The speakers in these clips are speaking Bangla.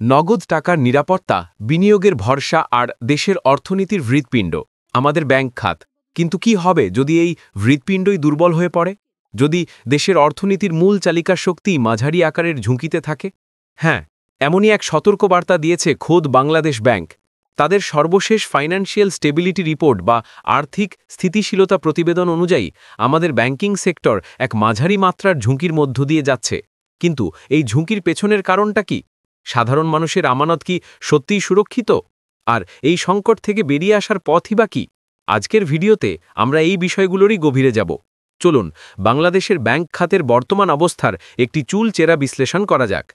নগদ টাকার নিরাপত্তা, বিনিয়োগের ভরসা আর দেশের অর্থনীতির হৃৎপিণ্ড আমাদের ব্যাংক খাত। কিন্তু কি হবে যদি এই হৃৎপিণ্ডই দুর্বল হয়ে পড়ে? যদি দেশের অর্থনীতির মূল চালিকা শক্তি মাঝারি আকারের ঝুঁকিতে থাকে? হ্যাঁ, এমনই এক সতর্কবার্তা দিয়েছে খোদ বাংলাদেশ ব্যাংক। তাদের সর্বশেষ ফাইন্যান্সিয়াল স্টেবিলিটি রিপোর্ট বা আর্থিক স্থিতিশীলতা প্রতিবেদন অনুযায়ী আমাদের ব্যাংকিং সেক্টর এক মাঝারি মাত্রার ঝুঁকির মধ্য দিয়ে যাচ্ছে। কিন্তু এই ঝুঁকির পেছনের কারণটা কি? সাধারণ মানুষের আমানত কি সত্যিই সুরক্ষিত? আর এই সংকট থেকে বেরিয়ে আসার পথই বা কি? আজকের ভিডিওতে আমরা এই বিষয়গুলোরই গভীরে যাব। চলুন বাংলাদেশের ব্যাংক খাতের বর্তমান অবস্থার একটি চুলচেরা বিশ্লেষণ করা যাক।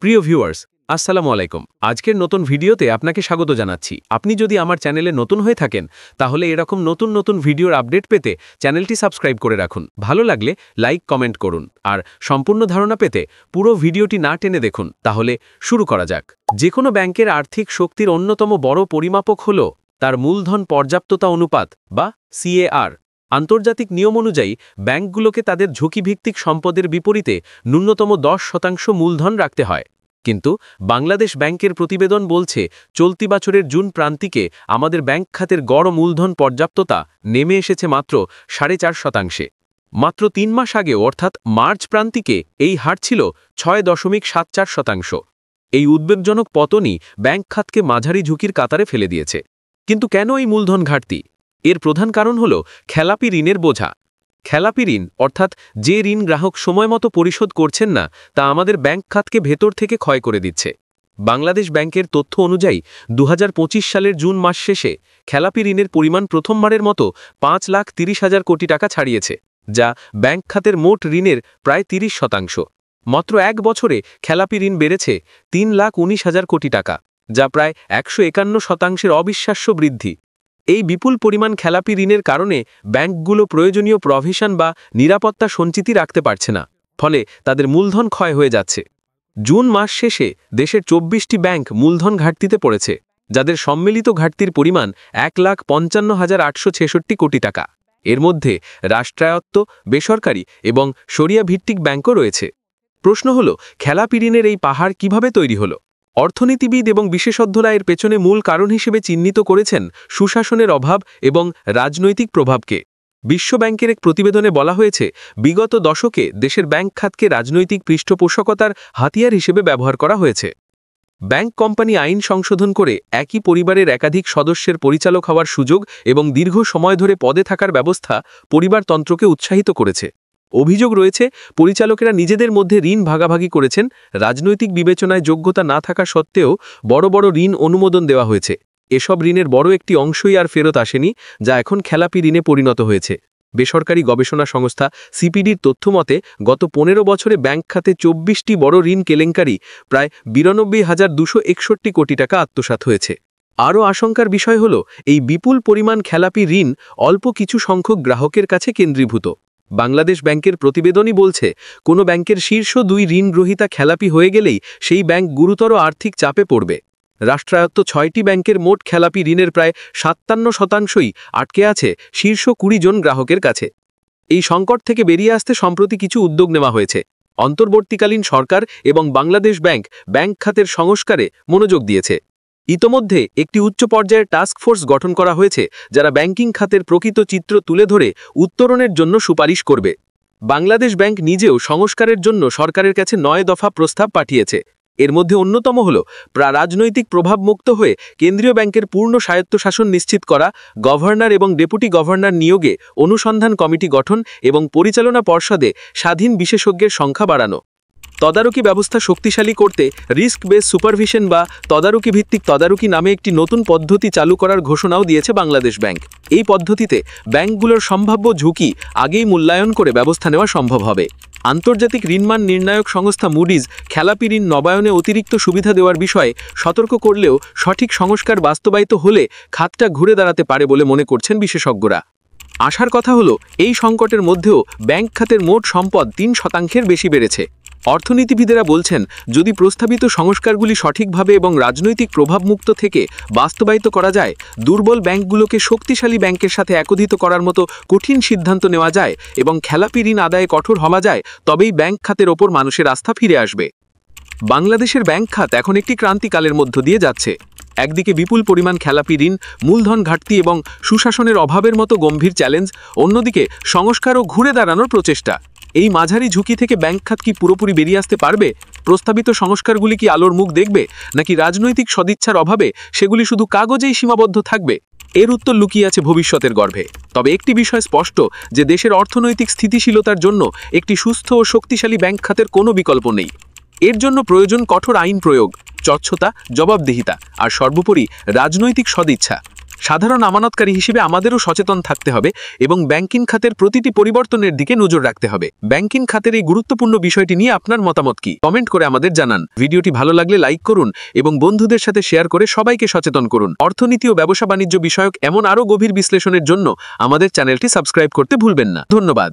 প্রিয় ভিউয়ার্স, আসসালামু আলাইকুম। আজকের নতুন ভিডিওতে আপনাকে স্বাগত জানাচ্ছি। আপনি যদি আমার চ্যানেলে নতুন হয়ে থাকেন তাহলে এরকম নতুন নতুন ভিডিওর আপডেট পেতে চ্যানেলটি সাবস্ক্রাইব করে রাখুন। ভালো লাগলে লাইক কমেন্ট করুন আর সম্পূর্ণ ধারণা পেতে পুরো ভিডিওটি না টেনে দেখুন। তাহলে শুরু করা যাক। যে কোনো ব্যাংকের আর্থিক শক্তির অন্যতম বড় পরিমাপক হল তার মূলধন পর্যাপ্ততা অনুপাত বা সিএআর। আন্তর্জাতিক নিয়ম অনুযায়ী ব্যাংকগুলোকে তাদের ঝুঁকিভিত্তিক সম্পদের বিপরীতে ন্যূনতম 10% মূলধন রাখতে হয়। কিন্তু বাংলাদেশ ব্যাংকের প্রতিবেদন বলছে চলতি বছরের জুন প্রান্তিকে আমাদের ব্যাংক খাতের গড় মূলধন পর্যাপ্ততা নেমে এসেছে মাত্র 4.5%। মাত্র 3 মাস আগে অর্থাৎ মার্চ প্রান্তিকে এই হার ছিল 6.74%। এই উদ্বেগজনক পতনই ব্যাংক খাতকে মাঝারি ঝুঁকির কাতারে ফেলে দিয়েছে। কিন্তু কেন এই মূলধন ঘাটতি? এর প্রধান কারণ হল খেলাপি ঋণের বোঝা। খেলাপি ঋণ অর্থাৎ যে ঋণ গ্রাহক সময়মতো পরিশোধ করছেন না, তা আমাদের ব্যাংক খাতকে ভেতর থেকে ক্ষয় করে দিচ্ছে। বাংলাদেশ ব্যাংকের তথ্য অনুযায়ী 2025 সালের জুন মাস শেষে খেলাপি ঋণের পরিমাণ প্রথমবারের মতো 5,30,000 কোটি টাকা ছাড়িয়েছে, যা ব্যাংক খাতের মোট ঋণের প্রায় 30%। মাত্র এক বছরে খেলাপি ঋণ বেড়েছে 3,19,000 কোটি টাকা, যা প্রায় 151% অবিশ্বাস্য বৃদ্ধি। এই বিপুল পরিমাণ খেলাপি ঋণের কারণে ব্যাংকগুলো প্রয়োজনীয় প্রভিশন বা নিরাপত্তা সঞ্চিতি রাখতে পারছে না, ফলে তাদের মূলধন ক্ষয় হয়ে যাচ্ছে। জুন মাস শেষে দেশের 24টি ব্যাংক মূলধন ঘাটতিতে পড়েছে, যাদের সম্মিলিত ঘাটতির পরিমাণ 1,55,866 কোটি টাকা। এর মধ্যে রাষ্ট্রায়ত্ত, বেসরকারি এবং শরিয়া ভিত্তিক ব্যাংকও রয়েছে। প্রশ্ন হল, খেলাপি ঋণের এই পাহাড় কিভাবে তৈরি হলো? অর্থনীতিবিদ এবং বিশেষজ্ঞরা এর পেছনে মূল কারণ হিসেবে চিহ্নিত করেছেন সুশাসনের অভাব এবং রাজনৈতিক প্রভাবকে। বিশ্বব্যাংকের এক প্রতিবেদনে বলা হয়েছে, বিগত দশকে দেশের ব্যাংক খাতকে রাজনৈতিক পৃষ্ঠপোষকতার হাতিয়ার হিসেবে ব্যবহার করা হয়েছে। ব্যাংক কোম্পানি আইন সংশোধন করে একই পরিবারের একাধিক সদস্যের পরিচালক হওয়ার সুযোগ এবং দীর্ঘ সময় ধরে পদে থাকার ব্যবস্থা পরিবারতন্ত্রকে উৎসাহিত করেছে। অভিযোগ রয়েছে, পরিচালকেরা নিজেদের মধ্যে ঋণ ভাগাভাগি করেছেন। রাজনৈতিক বিবেচনায় যোগ্যতা না থাকা সত্ত্বেও বড় বড় ঋণ অনুমোদন দেওয়া হয়েছে। এসব ঋণের বড় একটি অংশই আর ফেরত আসেনি, যা এখন খেলাপি ঋণে পরিণত হয়েছে। বেসরকারি গবেষণা সংস্থা সিপিডির তথ্যমতে গত 15 বছরে ব্যাংক খাতে 24টি বড় ঋণ কেলেঙ্কারি প্রায় 92,261 কোটি টাকা আত্মসাৎ হয়েছে। আরও আশঙ্কার বিষয় হল, এই বিপুল পরিমাণ খেলাপি ঋণ অল্প কিছু সংখ্যক গ্রাহকের কাছে কেন্দ্রীভূত। বাংলাদেশ ব্যাংকের প্রতিবেদনই বলছে, কোনো ব্যাংকের শীর্ষ 2 ঋণ গ্রহীতা খেলাপি হয়ে গেলেই সেই ব্যাংক গুরুতর আর্থিক চাপে পড়বে। রাষ্ট্রায়ত্ত 6টি ব্যাংকের মোট খেলাপি ঋণের প্রায় 57%ই আটকে আছে শীর্ষ 20 জন গ্রাহকের কাছে। এই সংকট থেকে বেরিয়ে আসতে সম্প্রতি কিছু উদ্যোগ নেওয়া হয়েছে। অন্তর্বর্তীকালীন সরকার এবং বাংলাদেশ ব্যাংক ব্যাংক খাতের সংস্কারে মনোযোগ দিয়েছে। ইতোমধ্যে একটি উচ্চ পর্যায়ের টাস্ক ফোর্স গঠন করা হয়েছে, যারা ব্যাংকিং খাতের প্রকৃত চিত্র তুলে ধরে উত্তরণের জন্য সুপারিশ করবে। বাংলাদেশ ব্যাংক নিজেও সংস্কারের জন্য সরকারের কাছে 9 দফা প্রস্তাব পাঠিয়েছে। এর মধ্যে অন্যতম হল রাজনৈতিক প্রভাব মুক্ত হয়ে কেন্দ্রীয় ব্যাংকের পূর্ণ স্বায়ত্তশাসন নিশ্চিত করা, গভর্নর এবং ডেপুটি গভর্নর নিয়োগে অনুসন্ধান কমিটি গঠন এবং পরিচালনা পর্ষদে স্বাধীন বিশেষজ্ঞের সংখ্যা বাড়ানো। তদারকি ব্যবস্থা শক্তিশালী করতে রিস্ক বেস সুপারভিশন বা তদারকি ভিত্তিক তদারকি নামে একটি নতুন পদ্ধতি চালু করার ঘোষণাও দিয়েছে বাংলাদেশ ব্যাংক। এই পদ্ধতিতে ব্যাংকগুলোর সম্ভাব্য ঝুঁকি আগেই মূল্যায়ন করে ব্যবস্থা নেওয়া সম্ভব হবে। আন্তর্জাতিক ঋণমান নির্ণায়ক সংস্থা মুডিজ খেলাপি ঋণ নবায়নে অতিরিক্ত সুবিধা দেওয়ার বিষয়ে সতর্ক করলেও সঠিক সংস্কার বাস্তবায়িত হলে খাতটা ঘুরে দাঁড়াতে পারে বলে মনে করছেন বিশেষজ্ঞরা। আশার কথা হলো, এই সংকটের মধ্যেও ব্যাংক খাতের মোট সম্পদ 3% বেশি বেড়েছে। অর্থনীতিবিদেরা বলছেন, যদি প্রস্তাবিত সংস্কারগুলি সঠিকভাবে এবং রাজনৈতিক প্রভাবমুক্ত থেকে বাস্তবায়িত করা যায়, দুর্বল ব্যাংকগুলোকে শক্তিশালী ব্যাংকের সাথে একত্রিত করার মতো কঠিন সিদ্ধান্ত নেওয়া যায় এবং খেলাপি ঋণ আদায়ে কঠোর হওয়া যায়, তবেই ব্যাংক খাতের ওপর মানুষের আস্থা ফিরে আসবে। বাংলাদেশের ব্যাংক খাত এখন একটি ক্রান্তিকালের মধ্য দিয়ে যাচ্ছে। একদিকে বিপুল পরিমাণ খেলাপি ঋণ, মূলধন ঘাটতি এবং সুশাসনের অভাবের মতো গম্ভীর চ্যালেঞ্জ, অন্যদিকে সংস্কার ও ঘুরে দাঁড়ানোর প্রচেষ্টা। এই মাঝারি ঝুঁকি থেকে ব্যাংক খাত কি পুরোপুরি বেরিয়ে আসতে পারবে? প্রস্তাবিত সংস্কারগুলি কি আলোর মুখ দেখবে, নাকি রাজনৈতিক সদিচ্ছার অভাবে সেগুলি শুধু কাগজেই সীমাবদ্ধ থাকবে? এর উত্তর লুকিয়ে আছে ভবিষ্যতের গর্ভে। তবে একটি বিষয় স্পষ্ট, যে দেশের অর্থনৈতিক স্থিতিশীলতার জন্য একটি সুস্থ ও শক্তিশালী ব্যাংক খাতের কোনো বিকল্প নেই। এর জন্য প্রয়োজন কঠোর আইন প্রয়োগ, স্বচ্ছতা, জবাবদিহিতা আর সর্বোপরি রাজনৈতিক সদিচ্ছা। সাধারণ আমানতকারী হিসেবে আমাদেরও সচেতন থাকতে হবে এবং ব্যাংকিং খাতের প্রতিটি পরিবর্তনের দিকে নজর রাখতে হবে। ব্যাংকিং খাতের এই গুরুত্বপূর্ণ বিষয়টি নিয়ে আপনার মতামত কি? কমেন্ট করে আমাদের জানান। ভিডিওটি ভালো লাগলে লাইক করুন এবং বন্ধুদের সাথে শেয়ার করে সবাইকে সচেতন করুন। অর্থনীতি ও ব্যবসা বাণিজ্য বিষয়ক এমন আরও গভীর বিশ্লেষণের জন্য আমাদের চ্যানেলটি সাবস্ক্রাইব করতে ভুলবেন না। ধন্যবাদ।